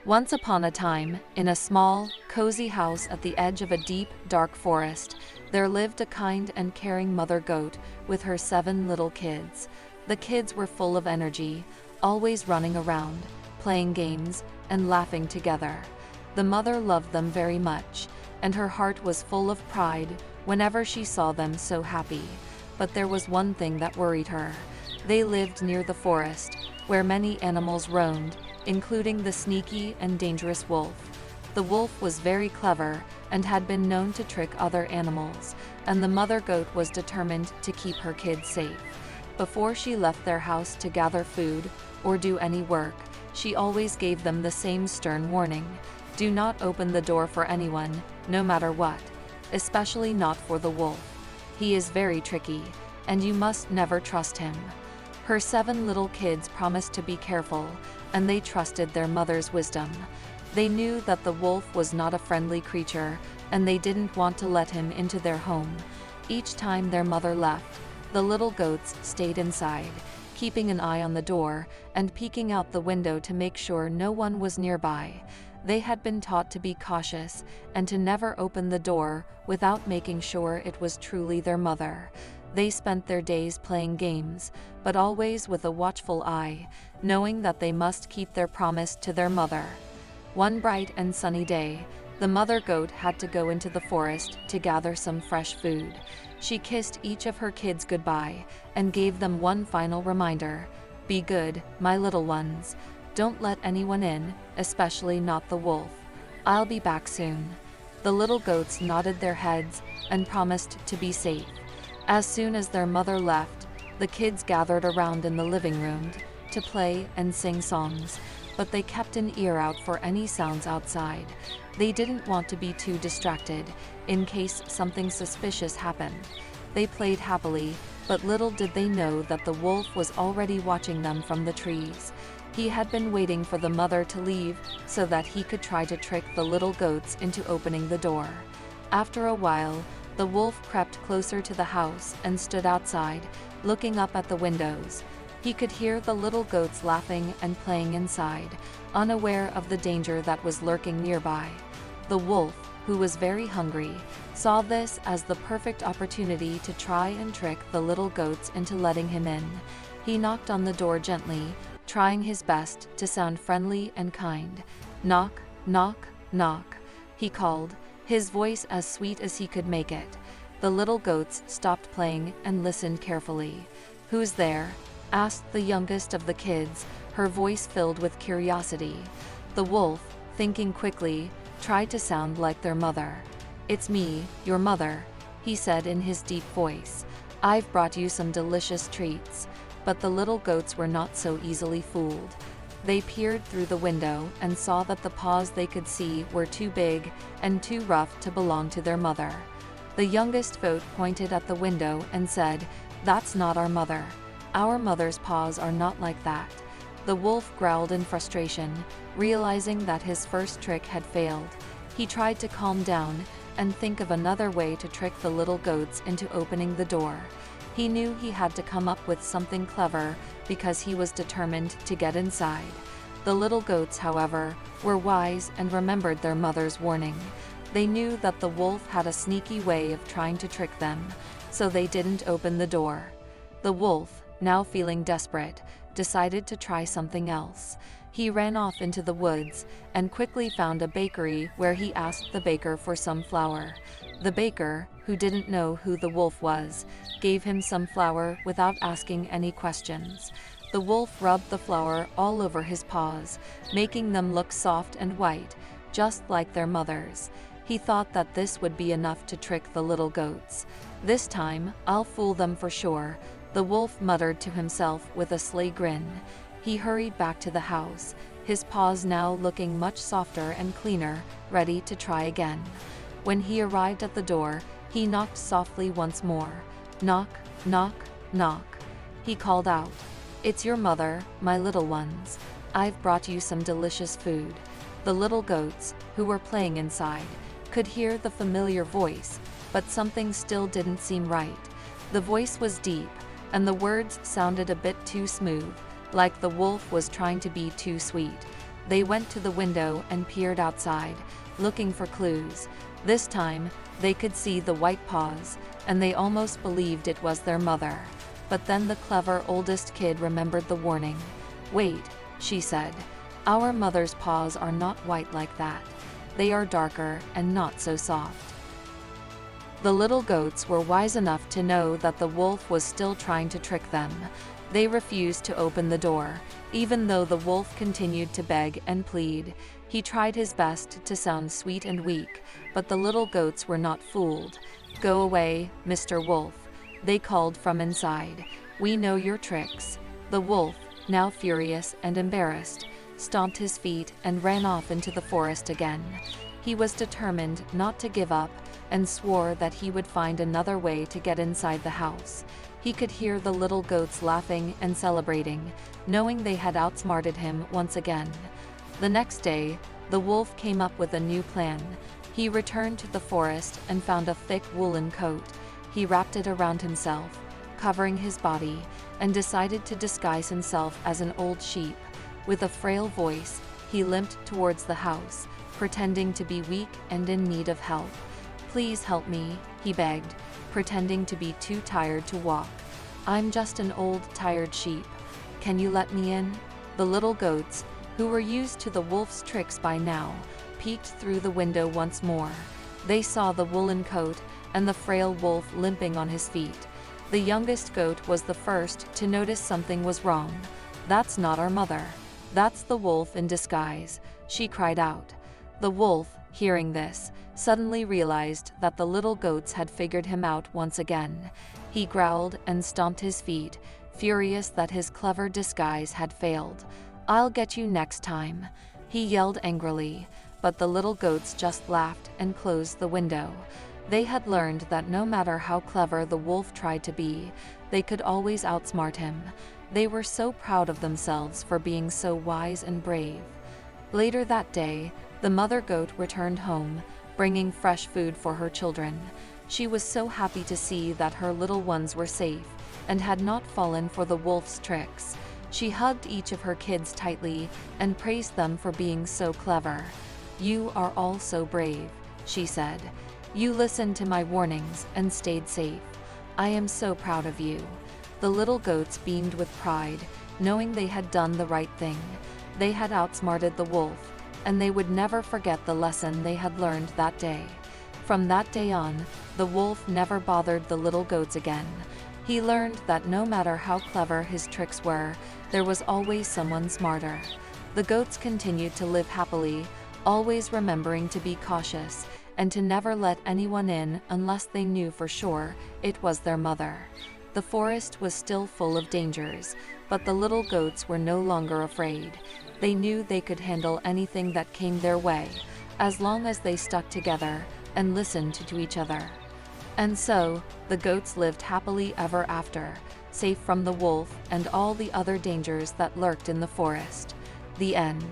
Once upon a time, in a small, cozy house at the edge of a deep, dark forest, there lived a kind and caring mother goat with her 7 little kids. The kids were full of energy, always running around, playing games, and laughing together. The mother loved them very much, and her heart was full of pride whenever she saw them so happy. But there was one thing that worried her. They lived near the forest, where many animals roamed, including the sneaky and dangerous wolf. The wolf was very clever and had been known to trick other animals, and the mother goat was determined to keep her kids safe. Before she left their house to gather food or do any work, she always gave them the same stern warning: do not open the door for anyone, no matter what, especially not for the wolf. He is very tricky, and you must never trust him. Her 7 little kids promised to be careful, and they trusted their mother's wisdom. They knew that the wolf was not a friendly creature, and they didn't want to let him into their home. Each time their mother left, the little goats stayed inside, keeping an eye on the door and peeking out the window to make sure no one was nearby. They had been taught to be cautious and to never open the door without making sure it was truly their mother. They spent their days playing games, but always with a watchful eye, knowing that they must keep their promise to their mother. One bright and sunny day, the mother goat had to go into the forest to gather some fresh food. She kissed each of her kids goodbye and gave them one final reminder: be good, my little ones. Don't let anyone in, especially not the wolf. I'll be back soon. The little goats nodded their heads and promised to be safe. As soon as their mother left, the kids gathered around in the living room to play and sing songs, but they kept an ear out for any sounds outside. They didn't want to be too distracted, in case something suspicious happened. They played happily, but little did they know that the wolf was already watching them from the trees. He had been waiting for the mother to leave so that he could try to trick the little goats into opening the door. After a while, the wolf crept closer to the house and stood outside, looking up at the windows. He could hear the little goats laughing and playing inside, unaware of the danger that was lurking nearby. The wolf, who was very hungry, saw this as the perfect opportunity to try and trick the little goats into letting him in. He knocked on the door gently, trying his best to sound friendly and kind. Knock, knock, knock, he called, his voice as sweet as he could make it. The little goats stopped playing and listened carefully. Who's there? Asked the youngest of the kids, her voice filled with curiosity. The wolf, thinking quickly, tried to sound like their mother. It's me, your mother, he said in his deep voice. I've brought you some delicious treats. But the little goats were not so easily fooled. They peered through the window and saw that the paws they could see were too big and too rough to belong to their mother. The youngest goat pointed at the window and said, "That's not our mother. Our mother's paws are not like that." The wolf growled in frustration, realizing that his first trick had failed. He tried to calm down and think of another way to trick the little goats into opening the door. He knew he had to come up with something clever because he was determined to get inside. The little goats, however, were wise and remembered their mother's warning. They knew that the wolf had a sneaky way of trying to trick them, so they didn't open the door. The wolf, now feeling desperate, decided to try something else. He ran off into the woods and quickly found a bakery where he asked the baker for some flour. The baker, who didn't know who the wolf was, gave him some flour without asking any questions. The wolf rubbed the flour all over his paws, making them look soft and white, just like their mother's. He thought that this would be enough to trick the little goats. This time, I'll fool them for sure, the wolf muttered to himself with a sly grin. He hurried back to the house, his paws now looking much softer and cleaner, ready to try again. When he arrived at the door, he knocked softly once more. Knock, knock, knock. He called out, "It's your mother, my little ones. I've brought you some delicious food." The little goats, who were playing inside, could hear the familiar voice, but something still didn't seem right. The voice was deep, and the words sounded a bit too smooth, like the wolf was trying to be too sweet. They went to the window and peered outside, looking for clues. This time, they could see the white paws, and they almost believed it was their mother. But then the clever oldest kid remembered the warning. "Wait," she said. "Our mother's paws are not white like that. They are darker and not so soft." The little goats were wise enough to know that the wolf was still trying to trick them. They refused to open the door, even though the wolf continued to beg and plead. He tried his best to sound sweet and weak, but the little goats were not fooled. "Go away, Mr. Wolf," they called from inside. "We know your tricks." The wolf, now furious and embarrassed, stomped his feet and ran off into the forest again. He was determined not to give up and swore that he would find another way to get inside the house. He could hear the little goats laughing and celebrating, knowing they had outsmarted him once again. The next day, the wolf came up with a new plan. He returned to the forest and found a thick woolen coat. He wrapped it around himself, covering his body, and decided to disguise himself as an old sheep. With a frail voice, he limped towards the house, pretending to be weak and in need of help. "Please help me," he begged, pretending to be too tired to walk. "I'm just an old, tired sheep. Can you let me in?" The little goats, who were used to the wolf's tricks by now, peeked through the window once more. They saw the woolen coat and the frail wolf limping on his feet. The youngest goat was the first to notice something was wrong. "That's not our mother. That's the wolf in disguise," she cried out. The wolf, hearing this, suddenly realized that the little goats had figured him out once again. He growled and stomped his feet, furious that his clever disguise had failed. "I'll get you next time," he yelled angrily, but the little goats just laughed and closed the window. They had learned that no matter how clever the wolf tried to be, they could always outsmart him. They were so proud of themselves for being so wise and brave. Later that day, the mother goat returned home, bringing fresh food for her children. She was so happy to see that her little ones were safe and had not fallen for the wolf's tricks. She hugged each of her kids tightly and praised them for being so clever. "You are all so brave," she said. "You listened to my warnings and stayed safe. I am so proud of you." The little goats beamed with pride, knowing they had done the right thing. They had outsmarted the wolf, and they would never forget the lesson they had learned that day. From that day on, the wolf never bothered the little goats again. He learned that no matter how clever his tricks were, there was always someone smarter. The goats continued to live happily, always remembering to be cautious and to never let anyone in unless they knew for sure it was their mother. The forest was still full of dangers, but the little goats were no longer afraid. They knew they could handle anything that came their way, as long as they stuck together and listened to each other. And so, the goats lived happily ever after, safe from the wolf and all the other dangers that lurked in the forest. The end.